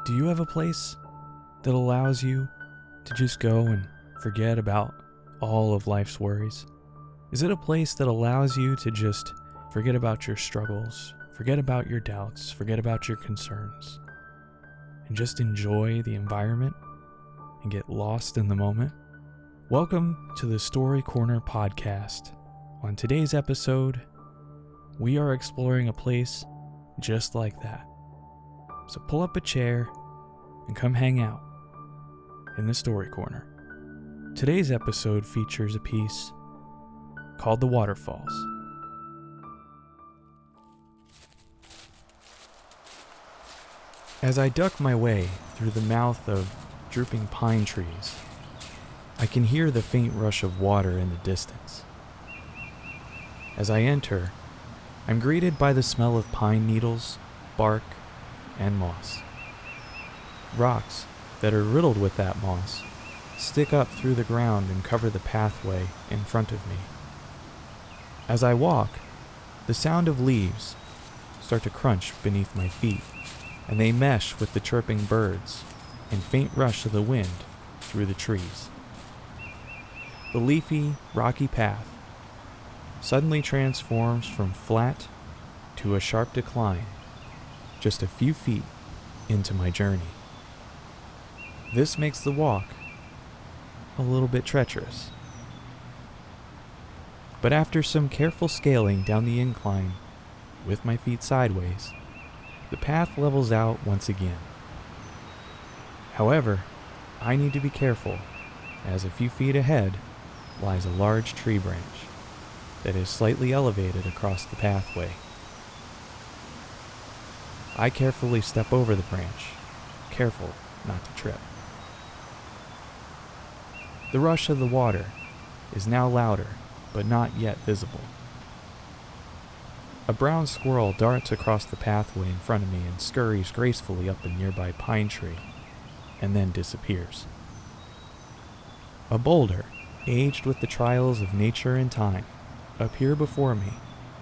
Do you have a place that allows you to just go and forget about all of life's worries? Is it a place that allows you to just forget about your struggles, forget about your doubts, forget about your concerns, and just enjoy the environment and get lost in the moment? Welcome to the Story Corner podcast. On today's episode, we are exploring a place just like that. So pull up a chair and come hang out in the Story Corner. Today's episode features a piece called The Waterfalls. As I duck my way through the mouth of drooping pine trees, I can hear the faint rush of water in the distance. As I enter, I'm greeted by the smell of pine needles, bark, and moss. Rocks that are riddled with that moss stick up through the ground and cover the pathway in front of me. As I walk, the sound of leaves start to crunch beneath my feet, and they mesh with the chirping birds and faint rush of the wind through the trees. The leafy, rocky path suddenly transforms from flat to a sharp decline just a few feet into my journey. This makes the walk a little bit treacherous. But after some careful scaling down the incline with my feet sideways, the path levels out once again. However, I need to be careful, as a few feet ahead lies a large tree branch that is slightly elevated across the pathway. I carefully step over the branch, careful not to trip. The rush of the water is now louder, but not yet visible. A brown squirrel darts across the pathway in front of me and scurries gracefully up a nearby pine tree, and then disappears. A boulder, aged with the trials of nature and time, appear before me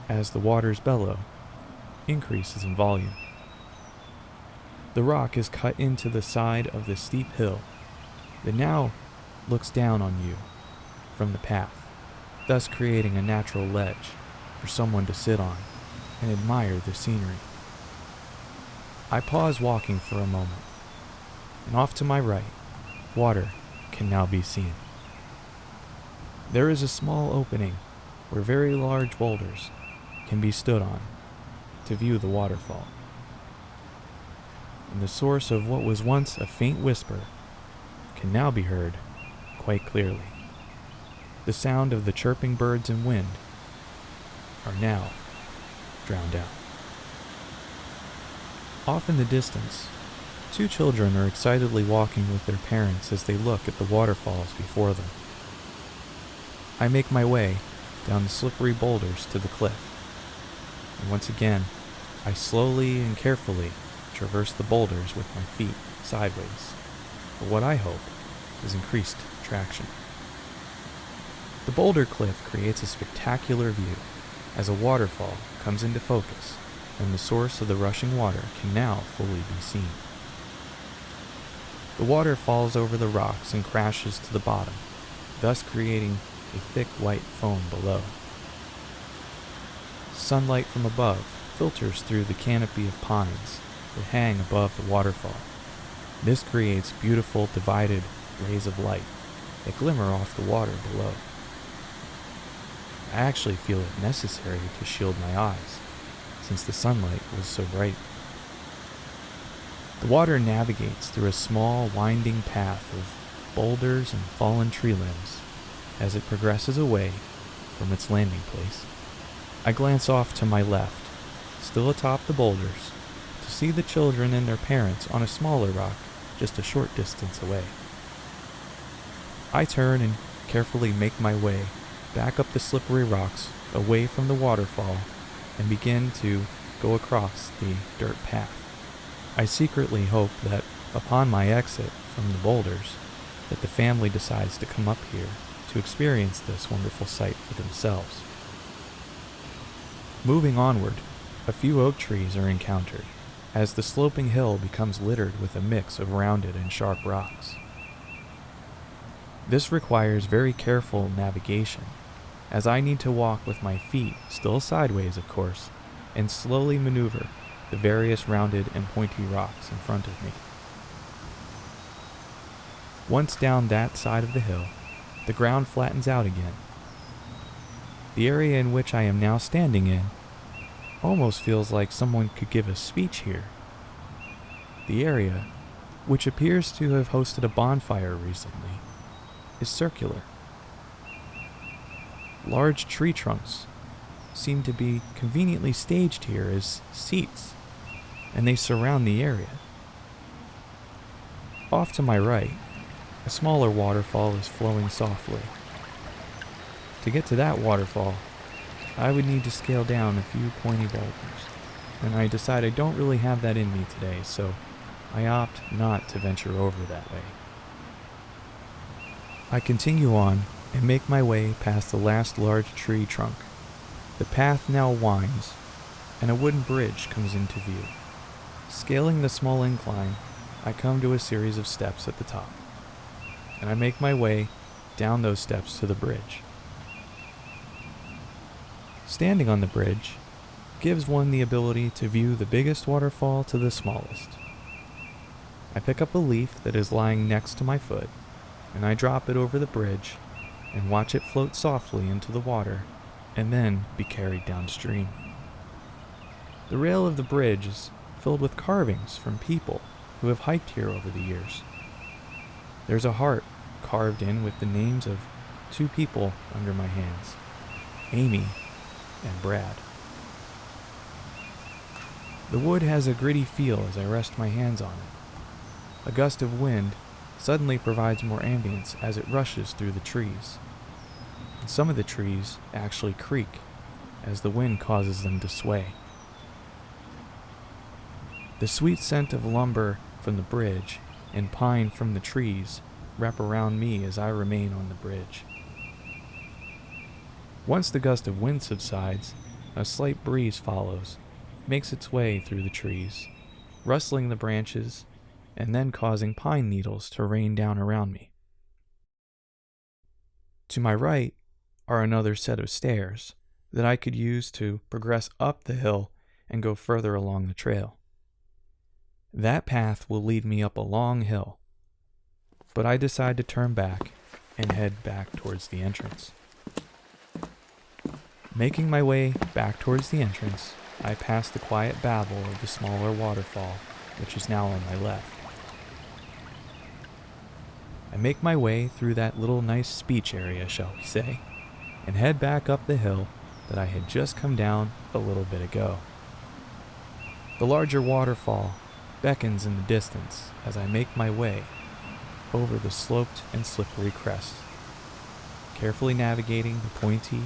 as the water's bellow increases in volume. The rock is cut into the side of the steep hill that now looks down on you from the path, thus creating a natural ledge for someone to sit on and admire the scenery. I pause walking for a moment, and off to my right, water can now be seen. There is a small opening where very large boulders can be stood on to view the waterfall. And the source of what was once a faint whisper can now be heard quite clearly. The sound of the chirping birds and wind are now drowned out. Off in the distance, two children are excitedly walking with their parents as they look at the waterfalls before them. I make my way down the slippery boulders to the cliff, and once again, I slowly and carefully traverse the boulders with my feet sideways for what I hope is increased traction. The boulder cliff creates a spectacular view as a waterfall comes into focus and the source of the rushing water can now fully be seen. The water falls over the rocks and crashes to the bottom, thus creating a thick white foam below. Sunlight from above filters through the canopy of pines that hang above the waterfall. This creates beautiful divided rays of light that glimmer off the water below. I actually feel it necessary to shield my eyes, since the sunlight was so bright. The water navigates through a small winding path of boulders and fallen tree limbs as it progresses away from its landing place. I glance off to my left, still atop the boulders, to see the children and their parents on a smaller rock just a short distance away. I turn and carefully make my way back up the slippery rocks away from the waterfall and begin to go across the dirt path. I secretly hope that upon my exit from the boulders, that the family decides to come up here to experience this wonderful sight for themselves. Moving onward, a few oak trees are encountered, as the sloping hill becomes littered with a mix of rounded and sharp rocks. This requires very careful navigation, as I need to walk with my feet still sideways, of course, and slowly maneuver the various rounded and pointy rocks in front of me. Once down that side of the hill, the ground flattens out again. The area in which I am now standing in almost feels like someone could give a speech here. The area, which appears to have hosted a bonfire recently, is circular. Large tree trunks seem to be conveniently staged here as seats, and they surround the area. Off to my right, a smaller waterfall is flowing softly. To get to that waterfall, I would need to scale down a few pointy boulders, and I decide I don't really have that in me today, so I opt not to venture over that way. I continue on and make my way past the last large tree trunk. The path now winds, and a wooden bridge comes into view. Scaling the small incline, I come to a series of steps at the top, and I make my way down those steps to the bridge. Standing on the bridge gives one the ability to view the biggest waterfall to the smallest. I pick up a leaf that is lying next to my foot, and I drop it over the bridge and watch it float softly into the water and then be carried downstream. The rail of the bridge is filled with carvings from people who have hiked here over the years. There's a heart carved in with the names of two people under my hands, Amy and Brad. The wood has a gritty feel as I rest my hands on it. A gust of wind suddenly provides more ambience as it rushes through the trees. And some of the trees actually creak as the wind causes them to sway. The sweet scent of lumber from the bridge and pine from the trees wrap around me as I remain on the bridge. Once the gust of wind subsides, a slight breeze follows, makes its way through the trees, rustling the branches and then causing pine needles to rain down around me. To my right are another set of stairs that I could use to progress up the hill and go further along the trail. That path will lead me up a long hill, but I decide to turn back and head back towards the entrance. Making my way back towards the entrance, I pass the quiet babble of the smaller waterfall, which is now on my left. I make my way through that little nice speech area, shall we say, and head back up the hill that I had just come down a little bit ago. The larger waterfall beckons in the distance as I make my way over the sloped and slippery crest, carefully navigating the pointy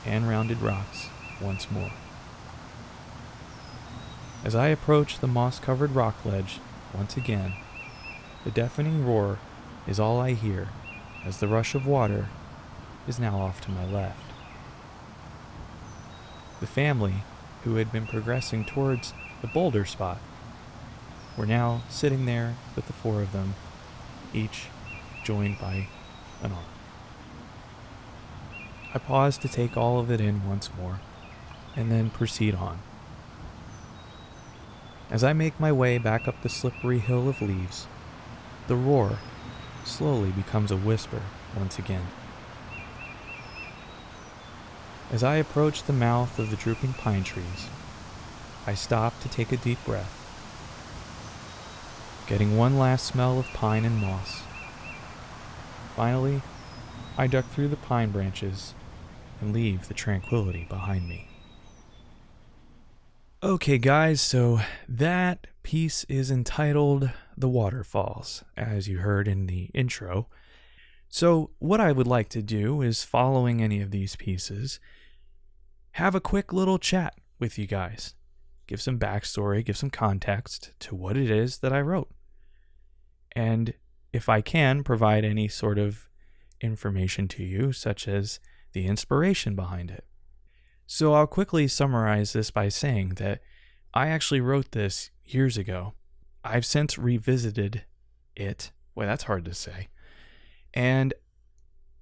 and rounded rocks once more. As I approach the moss-covered rock ledge once again, the deafening roar is all I hear as the rush of water is now off to my left. The family, who had been progressing towards the boulder spot, were now sitting there with the four of them, each joined by an arm. I pause to take all of it in once more, and then proceed on. As I make my way back up the slippery hill of leaves, the roar slowly becomes a whisper once again. As I approach the mouth of the drooping pine trees, I stop to take a deep breath, getting one last smell of pine and moss. Finally, I duck through the pine branches and leave the tranquility behind me. Okay guys, so that piece is entitled The Waterfalls, as you heard in the intro. So what I would like to do is, following any of these pieces, have a quick little chat with you guys. Give some backstory, give some context to what it is that I wrote. And if I can, provide any sort of information to you, such as the inspiration behind it. So I'll quickly summarize this by saying that I actually wrote this years ago. I've since revisited it. Boy, that's hard to say. And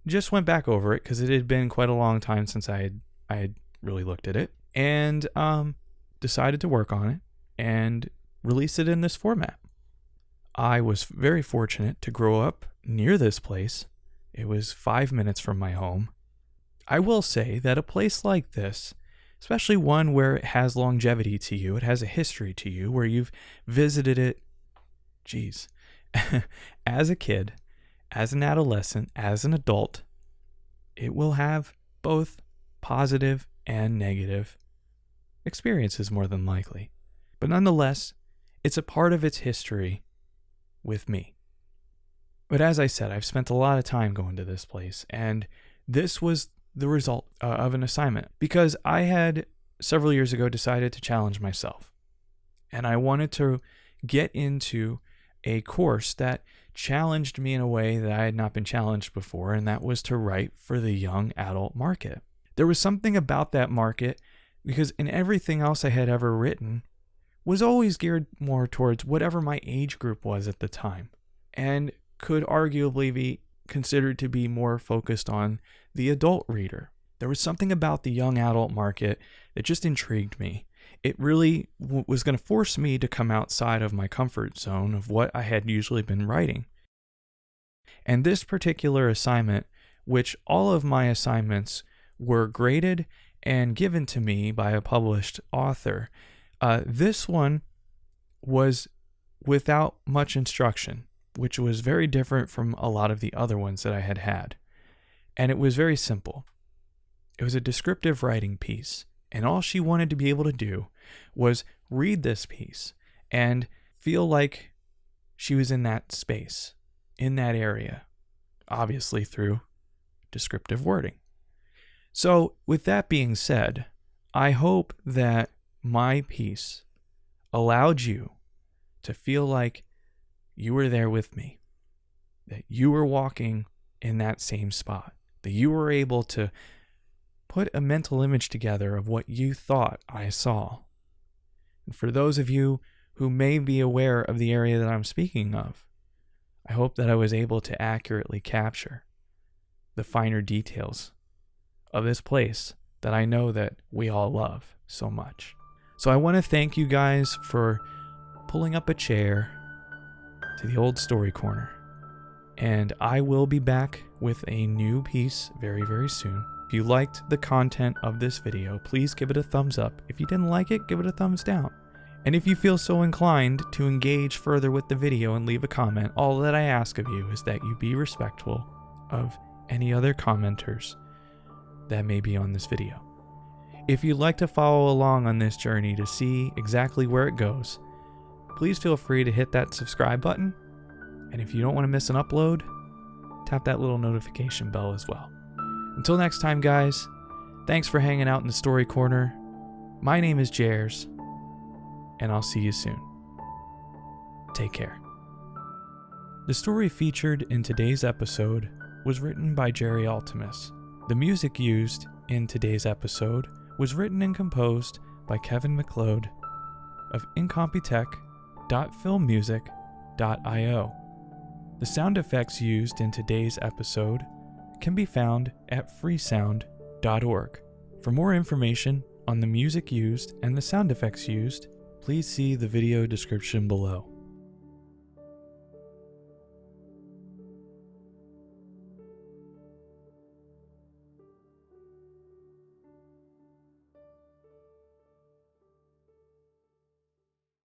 just went back over it because it had been quite a long time since I had really looked at it, and decided to work on it and release it in this format. I was very fortunate to grow up near this place. It was 5 minutes from my home. I will say that a place like this, especially one where it has longevity to you, it has a history to you, where you've visited it, as a kid, as an adolescent, as an adult, it will have both positive and negative experiences more than likely. But nonetheless, it's a part of its history with me. But as I said, I've spent a lot of time going to this place, and this was the result of an assignment, because I had several years ago decided to challenge myself, and I wanted to get into a course that challenged me in a way that I had not been challenged before, and that was to write for the young adult market. There was something about that market, because in everything else I had ever written was always geared more towards whatever my age group was at the time, and could arguably be considered to be more focused on the adult reader. There was something about the young adult market that just intrigued me. It really was going to force me to come outside of my comfort zone of what I had usually been writing. And this particular assignment, which all of my assignments were graded and given to me by a published author, this one was without much instruction, which was very different from a lot of the other ones that I had had. And it was very simple. It was a descriptive writing piece, and all she wanted to be able to do was read this piece and feel like she was in that space, in that area, obviously through descriptive wording. So with that being said, I hope that my piece allowed you to feel like you were there with me, that you were walking in that same spot, that you were able to put a mental image together of what you thought I saw. And for those of you who may be aware of the area that I'm speaking of, I hope that I was able to accurately capture the finer details of this place that I know that we all love so much. So I want to thank you guys for pulling up a chair to the old story corner. And I will be back with a new piece very, very soon. If you liked the content of this video, please give it a thumbs up. If you didn't like it, give it a thumbs down. And if you feel so inclined to engage further with the video and leave a comment, all that I ask of you is that you be respectful of any other commenters that may be on this video. If you'd like to follow along on this journey to see exactly where it goes, please feel free to hit that subscribe button. And if you don't want to miss an upload, tap that little notification bell as well. Until next time, guys, thanks for hanging out in the story corner. My name is Jers, and I'll see you soon. Take care. The story featured in today's episode was written by Jerry Altimus. The music used in today's episode was written and composed by Kevin MacLeod of incompetech.filmmusic.io. The sound effects used in today's episode can be found at freesound.org. For more information on the music used and the sound effects used, please see the video description below.